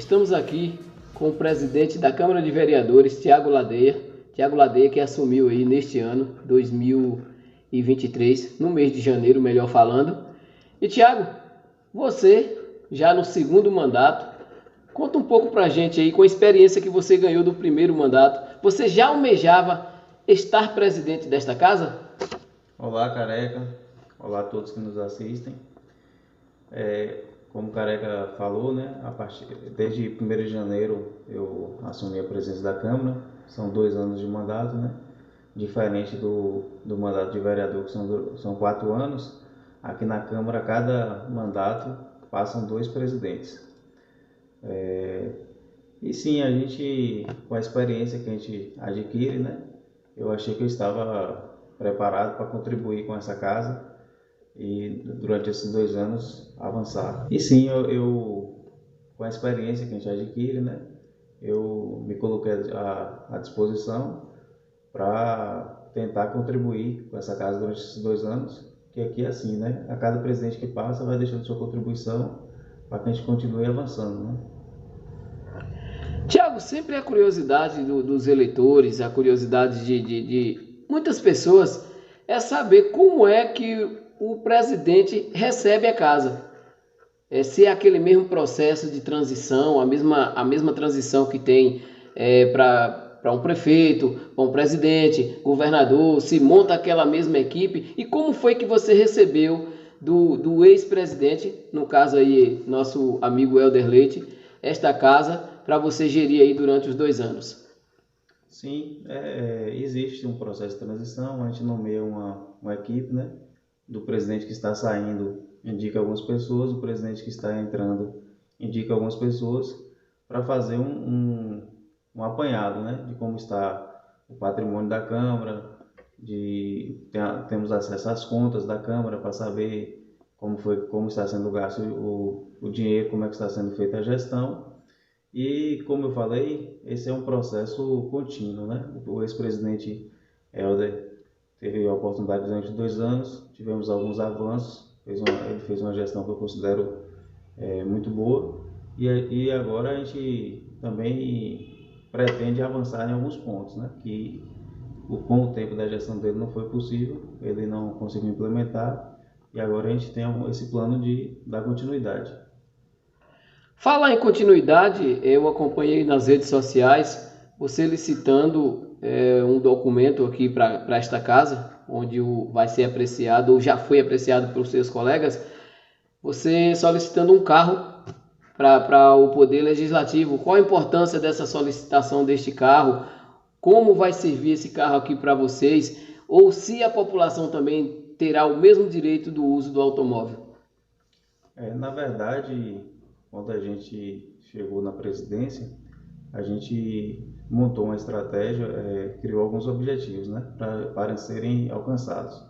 Estamos aqui com o presidente da Câmara de Vereadores, Thiago Ladeia. Thiago Ladeia, que assumiu aí neste ano, 2023, no mês de janeiro, melhor falando. E Thiago, você, já no segundo mandato, conta um pouco pra gente aí, com a experiência que você ganhou do primeiro mandato. Você já almejava estar presidente desta casa? Olá, Careca. Olá a todos que nos assistem. Como o Careca falou, né, desde 1º de janeiro eu assumi a presidência da Câmara. São 2 anos de mandato, né? Diferente do mandato de vereador, que são 4 anos. Aqui na Câmara, cada mandato passam 2 presidentes. E sim, a gente, com a experiência que a gente adquire, né, eu achei que eu estava preparado para contribuir com essa casa e durante esses 2 anos avançar. E sim, eu com a experiência que a gente adquire, né, eu me coloquei à disposição para tentar contribuir com essa casa durante esses 2 anos, que aqui é assim, né, a cada presidente que passa vai deixando sua contribuição para que a gente continue avançando, né. Thiago, sempre a curiosidade dos eleitores, a curiosidade de muitas pessoas é saber como é que o presidente recebe a casa. Se é aquele mesmo processo de transição, a mesma transição que tem para um prefeito, para um presidente, governador, se monta aquela mesma equipe. E como foi que você recebeu do ex-presidente, no caso aí, nosso amigo Helder Leite, esta casa para você gerir aí durante os 2 anos? Sim, existe um processo de transição, a gente nomeia uma equipe, né? Do presidente que está saindo indica algumas pessoas, o presidente que está entrando indica algumas pessoas para fazer um apanhado, né? De como está o patrimônio da Câmara, temos acesso às contas da Câmara para saber como está sendo gasto o dinheiro, como é que está sendo feita a gestão. E, como eu falei, esse é um processo contínuo, né? O ex-presidente Helder teve a oportunidade durante 2 anos, tivemos alguns avanços, ele fez uma gestão que eu considero muito boa, e agora a gente também pretende avançar em alguns pontos, né? Que com o tempo da gestão dele não foi possível, ele não conseguiu implementar, e agora a gente tem esse plano de dar continuidade. Falar em continuidade, eu acompanhei nas redes sociais você licitando um documento aqui para esta casa, onde vai ser apreciado, ou já foi apreciado pelos seus colegas, você solicitando um carro para o Poder Legislativo. Qual a importância dessa solicitação deste carro? Como vai servir esse carro aqui para vocês? Ou se a população também terá o mesmo direito do uso do automóvel? Na verdade, quando a gente chegou na presidência, a gente montou uma estratégia, criou alguns objetivos, né, para serem alcançados.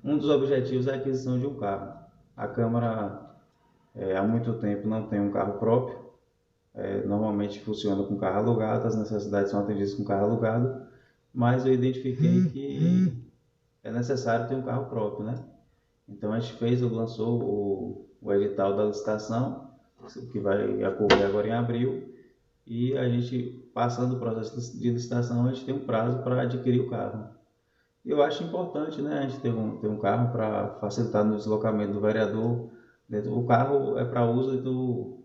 Um dos objetivos é a aquisição de um carro. A Câmara há muito tempo não tem um carro próprio, normalmente funciona com carro alugado, as necessidades são atendidas com carro alugado, mas eu identifiquei que é necessário ter um carro próprio, né? Então a gente lançou o edital da licitação, que vai ocorrer agora em abril, e a gente, passando o processo de licitação, a gente tem um prazo para adquirir o carro. Eu acho importante, né, a gente ter um carro para facilitar no deslocamento do vereador. O carro é para uso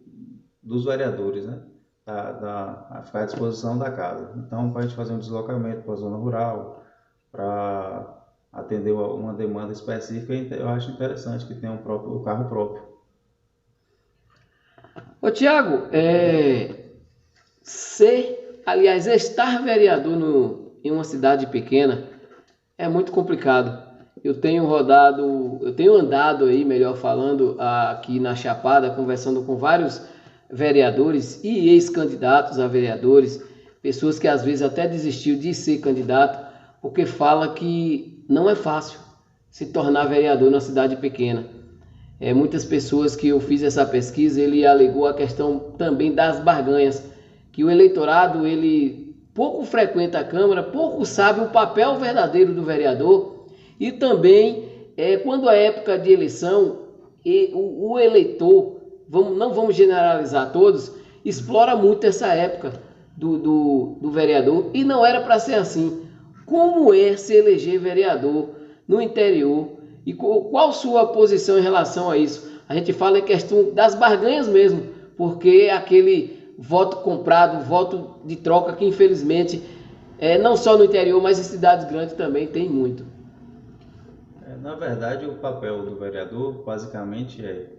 dos vereadores, né, a ficar à disposição da casa. Então, para a gente fazer um deslocamento para a zona rural, para atender uma demanda específica, eu acho interessante que tenha o carro próprio. Ô Thiago, estar vereador em uma cidade pequena é muito complicado. Eu tenho andado aí, melhor falando, aqui na Chapada, conversando com vários vereadores e ex-candidatos a vereadores, pessoas que às vezes até desistiu de ser candidato, porque fala que não é fácil se tornar vereador numa cidade pequena. Muitas pessoas que eu fiz essa pesquisa, ele alegou a questão também das barganhas, que o eleitorado ele pouco frequenta a Câmara, pouco sabe o papel verdadeiro do vereador, e também quando a época de eleição, o eleitor, não vamos generalizar todos, explora muito essa época do vereador e não era para ser assim. Como é se eleger vereador no interior e qual sua posição em relação a isso? A gente fala em questão das barganhas mesmo, porque aquele voto comprado, voto de troca que infelizmente não só no interior, mas em cidades grandes também tem muito. Na verdade, o papel do vereador basicamente é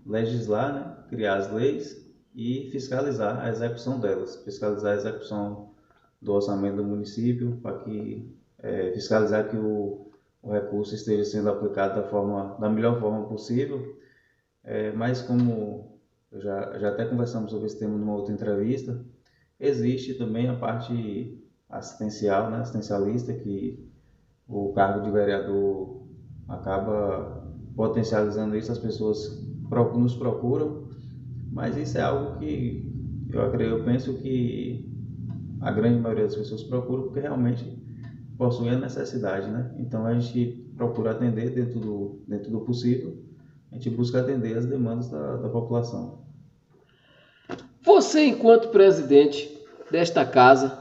legislar, né, criar as leis e fiscalizar a execução delas, fiscalizar a execução do orçamento do município, para que fiscalizar que o recurso esteja sendo aplicado da melhor forma possível. Mas como já até conversamos sobre esse tema numa outra entrevista, existe também a parte assistencial, né, assistencialista, que o cargo de vereador acaba potencializando isso, as pessoas nos procuram, mas isso é algo que eu penso que a grande maioria das pessoas procuram porque realmente possuem a necessidade, né? Então a gente procura atender dentro do possível, a gente busca atender as demandas da população. Você, enquanto presidente desta casa,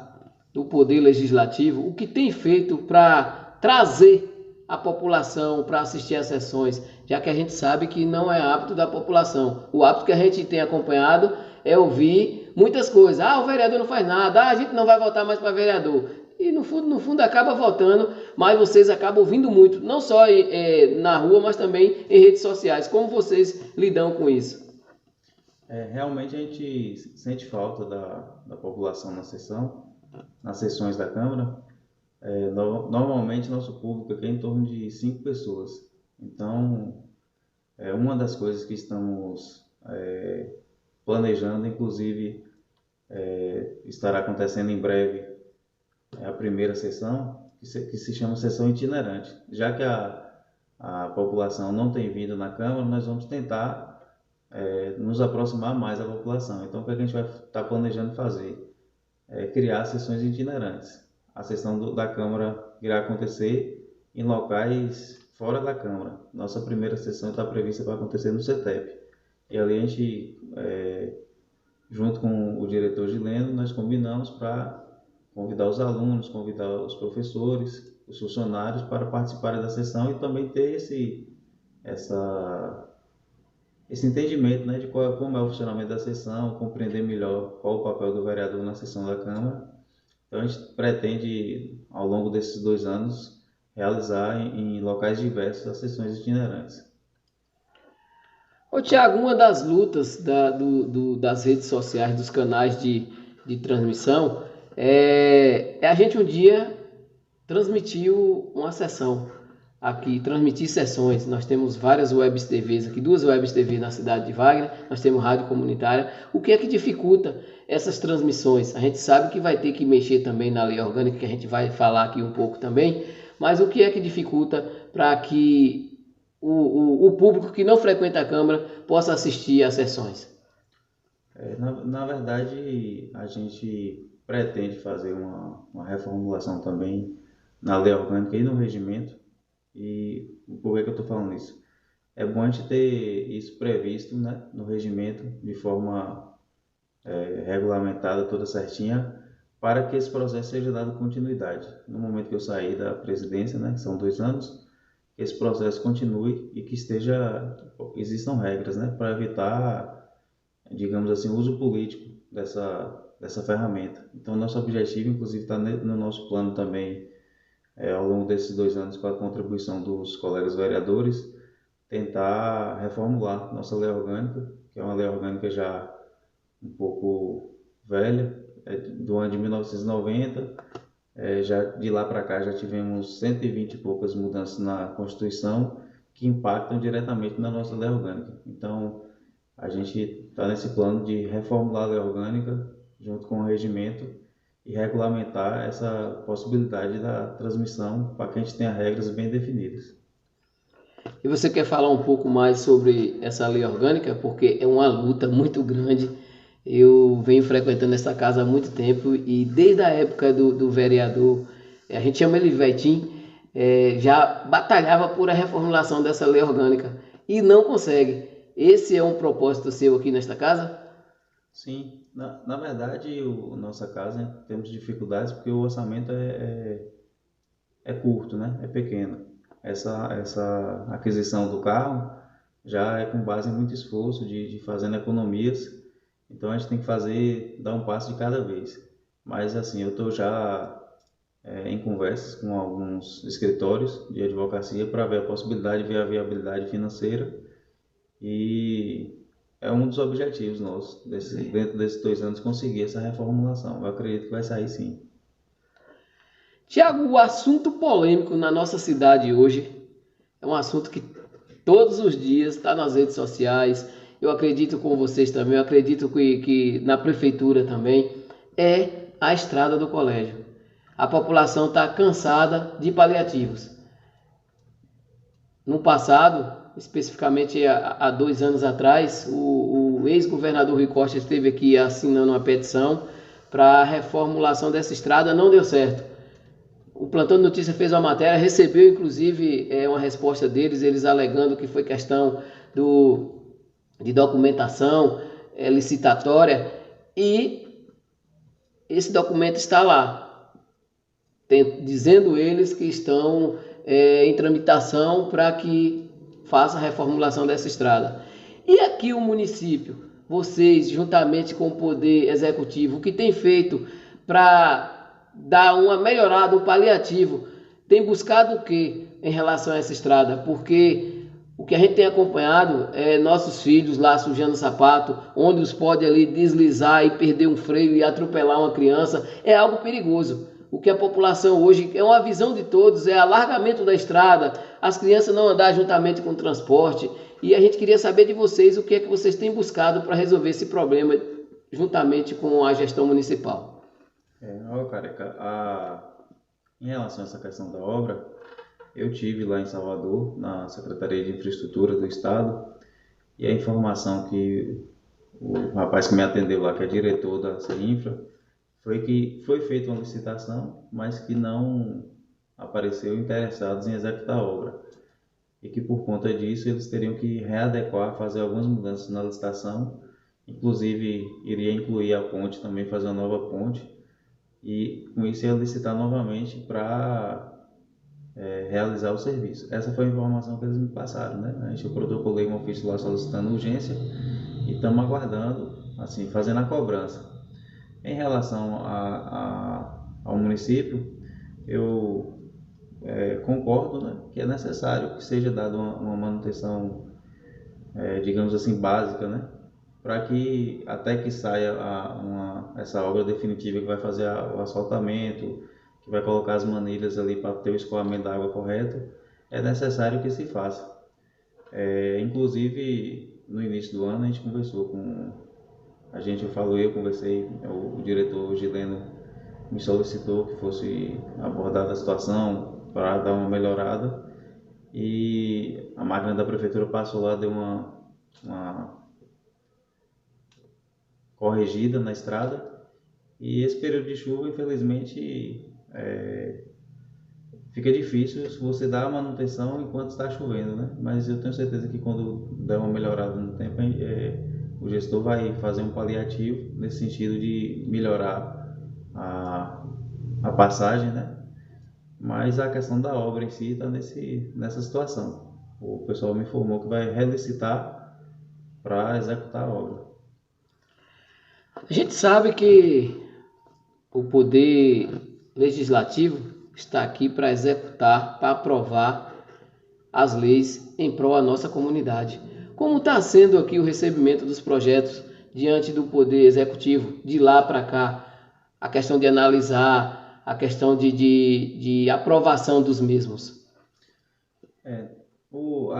do Poder Legislativo, o que tem feito para trazer a população para assistir às sessões, já que a gente sabe que não é hábito da população. O hábito que a gente tem acompanhado é ouvir muitas coisas. O vereador não faz nada, a gente não vai votar mais para vereador. E no fundo acaba votando, mas vocês acabam ouvindo muito, não só na rua, mas também em redes sociais. Como vocês lidam com isso? Realmente a gente sente falta da população nas sessões da Câmara. Normalmente nosso público aqui é em torno de 5 pessoas. Então, uma das coisas que estamos planejando, inclusive estará acontecendo em breve, a primeira sessão, que se chama sessão itinerante. Já que a população não tem vindo na Câmara, nós vamos tentar nos aproximar mais da população. Então, o que a gente vai estar planejando fazer? Criar sessões itinerantes. A sessão da Câmara irá acontecer em locais fora da Câmara. Nossa primeira sessão está prevista para acontecer no CETEP. E ali a gente, junto com o diretor Gileno, nós combinamos para convidar os alunos, convidar os professores, os funcionários para participarem da sessão e também ter esse entendimento, né, de como é o funcionamento da sessão, compreender melhor qual o papel do vereador na sessão da Câmara. Então a gente pretende, ao longo desses 2 anos, realizar em locais diversos as sessões itinerantes. Tiago, uma das lutas das redes sociais, dos canais de transmissão, a gente um dia transmitiu uma sessão aqui, transmitir sessões. Nós temos várias webs TVs aqui, 2 webs TV na cidade de Wagner, nós temos rádio comunitária. O que é que dificulta essas transmissões? A gente sabe que vai ter que mexer também na lei orgânica, que a gente vai falar aqui um pouco também, mas o que é que dificulta para que o público que não frequenta a Câmara possa assistir às sessões? Na verdade, a gente pretende fazer uma reformulação também na lei orgânica e no regimento. E por que eu estou falando isso? É bom a gente ter isso previsto, né, no regimento de forma regulamentada, toda certinha, para que esse processo seja dado continuidade. No momento que eu sair da presidência, né, que são 2 anos, que esse processo continue e que existam regras, né, para evitar, digamos assim, o uso político dessa ferramenta. Então, nosso objetivo, inclusive, está no nosso plano também, ao longo desses 2 anos, com a contribuição dos colegas vereadores, tentar reformular nossa lei orgânica, que é uma lei orgânica já um pouco velha, do ano de 1990. Já de lá para cá já tivemos 120 e poucas mudanças na Constituição que impactam diretamente na nossa lei orgânica. Então, a gente está nesse plano de reformular a lei orgânica junto com o regimento e regulamentar essa possibilidade da transmissão para que a gente tenha regras bem definidas. E você quer falar um pouco mais sobre essa lei orgânica? Porque é uma luta muito grande. Eu venho frequentando essa casa há muito tempo e desde a época do vereador, a gente chama ele Vetim, já batalhava por a reformulação dessa lei orgânica e não consegue. Esse é um propósito seu aqui nesta casa? Sim, na verdade, nossa casa, né, temos dificuldades porque o orçamento é curto, né? É pequeno. Essa aquisição do carro já é com base em muito esforço de fazendo economias. Então a gente tem que dar um passo de cada vez. Mas assim, eu estou já em conversas com alguns escritórios de advocacia para ver a possibilidade, ver a viabilidade financeira e é um dos objetivos nossos, dentro desses 2 anos, conseguir essa reformulação. Eu acredito que vai sair sim. Tiago, o assunto polêmico na nossa cidade hoje é um assunto que todos os dias está nas redes sociais. Eu acredito com vocês também, eu acredito que na prefeitura também, é a estrada do colégio. A população está cansada de paliativos. No passado, especificamente há 2 anos atrás, o ex-governador Rui Costa esteve aqui assinando uma petição para a reformulação dessa estrada, não deu certo. O Plantão de Notícia fez uma matéria, recebeu inclusive uma resposta deles, eles alegando que foi questão de documentação licitatória, e esse documento está lá, dizendo eles que estão em tramitação para que faça a reformulação dessa estrada. E aqui o município, vocês, juntamente com o Poder Executivo, o que tem feito para dar uma melhorada, um paliativo, tem buscado o que em relação a essa estrada? Porque o que a gente tem acompanhado é nossos filhos lá sujando o sapato, onde os pode ali deslizar e perder um freio e atropelar uma criança, é algo perigoso. O que a população hoje, é uma visão de todos, é alargamento da estrada, as crianças não andar juntamente com o transporte. E a gente queria saber de vocês o que é que vocês têm buscado para resolver esse problema juntamente com a gestão municipal. Careca, em relação a essa questão da obra, eu tive lá em Salvador, na Secretaria de Infraestrutura do Estado, e a informação que o rapaz que me atendeu lá, que é diretor da CINFRA, foi que foi feita uma licitação, mas que não apareceu interessados em executar a obra. E que por conta disso eles teriam que readequar, fazer algumas mudanças na licitação, inclusive iria incluir a ponte também, fazer uma nova ponte, e com isso ia licitar novamente para realizar o serviço. Essa foi a informação que eles me passaram, né? Eu protocolei um ofício lá solicitando urgência e estamos aguardando, assim, fazendo a cobrança. Em relação ao município, eu concordo, né, que é necessário que seja dada uma manutenção, digamos assim, básica, né, para que até que saia essa obra definitiva que vai fazer o asfaltamento, que vai colocar as manilhas ali para ter o escoamento da água correto, é necessário que se faça. Inclusive, no início do ano a gente conversou com eu conversei, o diretor Gileno me solicitou que fosse abordada a situação para dar uma melhorada e a máquina da prefeitura passou lá, deu uma corrigida na estrada e esse período de chuva, infelizmente, fica difícil se você dar a manutenção enquanto está chovendo, né? Mas eu tenho certeza que quando der uma melhorada no tempo, o gestor vai fazer um paliativo nesse sentido de melhorar a passagem, né? Mas a questão da obra em si está nessa situação. O pessoal me informou que vai relicitar para executar a obra. A gente sabe que o poder legislativo está aqui para executar, para aprovar as leis em prol da nossa comunidade. Como está sendo aqui o recebimento dos projetos diante do poder executivo, de lá para cá, a questão de analisar, a questão de aprovação dos mesmos? O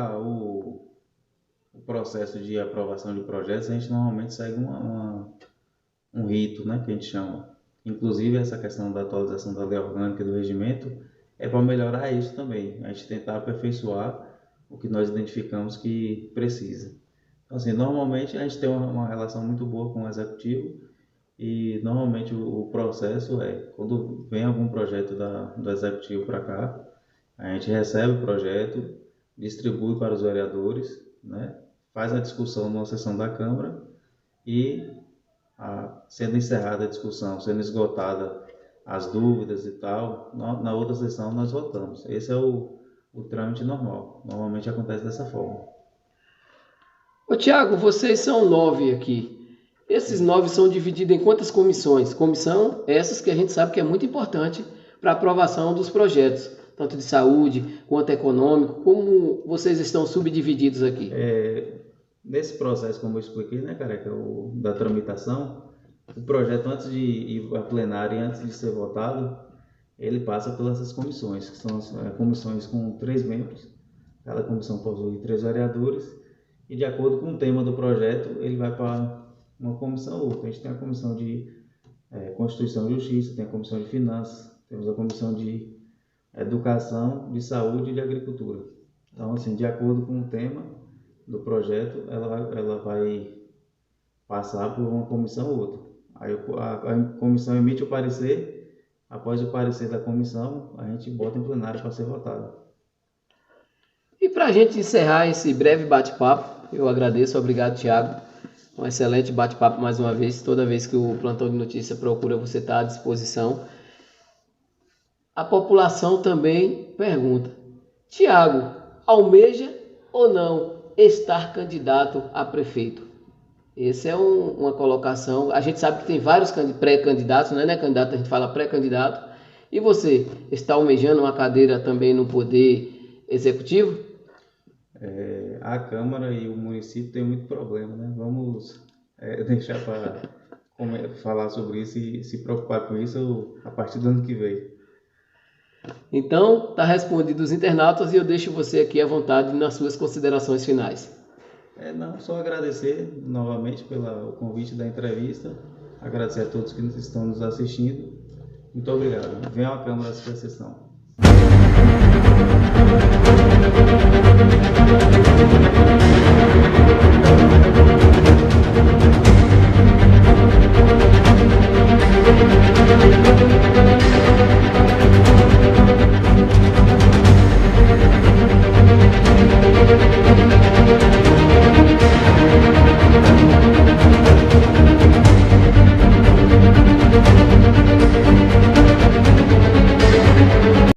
processo de aprovação de projetos, a gente normalmente segue um rito, né, que a gente chama. Inclusive, essa questão da atualização da lei orgânica e do regimento é para melhorar isso também. A gente tentar aperfeiçoar o que nós identificamos que precisa. Então, assim, normalmente a gente tem uma relação muito boa com o executivo e normalmente o processo quando vem algum projeto do executivo para cá, a gente recebe o projeto, distribui para os vereadores, né, faz a discussão numa sessão da Câmara e sendo encerrada a discussão, sendo esgotada as dúvidas e tal, na outra sessão nós votamos. Esse é o trâmite normal. Normalmente acontece dessa forma. Ô Tiago, vocês são 9 aqui. Esses 9 são divididos em quantas comissões? Comissão essas que a gente sabe que é muito importante para a aprovação dos projetos, tanto de saúde quanto econômico. Como vocês estão subdivididos aqui? Nesse processo, como eu expliquei, né, Careca, da tramitação, o projeto, antes de ir à plenária e antes de ser votado, ele passa pelas essas comissões, que são as comissões com 3 membros. Cada comissão possui 3 vereadores e, de acordo com o tema do projeto, ele vai para uma comissão ou outra. A gente tem a comissão de Constituição e Justiça, tem a comissão de Finanças, temos a comissão de Educação, de Saúde e de Agricultura. Então, assim, de acordo com o tema do projeto, ela vai passar por uma comissão ou outra. Aí a comissão emite o parecer, após o parecer da comissão, a gente bota em plenário para ser votado. E para a gente encerrar esse breve bate-papo, eu agradeço, obrigado Tiago, um excelente bate-papo mais uma vez, toda vez que o Plantão de Notícia procura você está à disposição. A população também pergunta, Tiago, almeja ou não estar candidato a prefeito? Essa é uma colocação. A gente sabe que tem vários pré-candidatos, não é candidato, a gente fala pré-candidato. E você está almejando uma cadeira também no Poder Executivo? A Câmara e o município têm muito problema, né? Vamos deixar para falar sobre isso e se preocupar com isso a partir do ano que vem. Então, está respondido os internautas e eu deixo você aqui à vontade nas suas considerações finais. Só agradecer novamente pelo convite da entrevista, agradecer a todos que estão nos assistindo. Muito obrigado. Venham à Câmara assistir a sessão.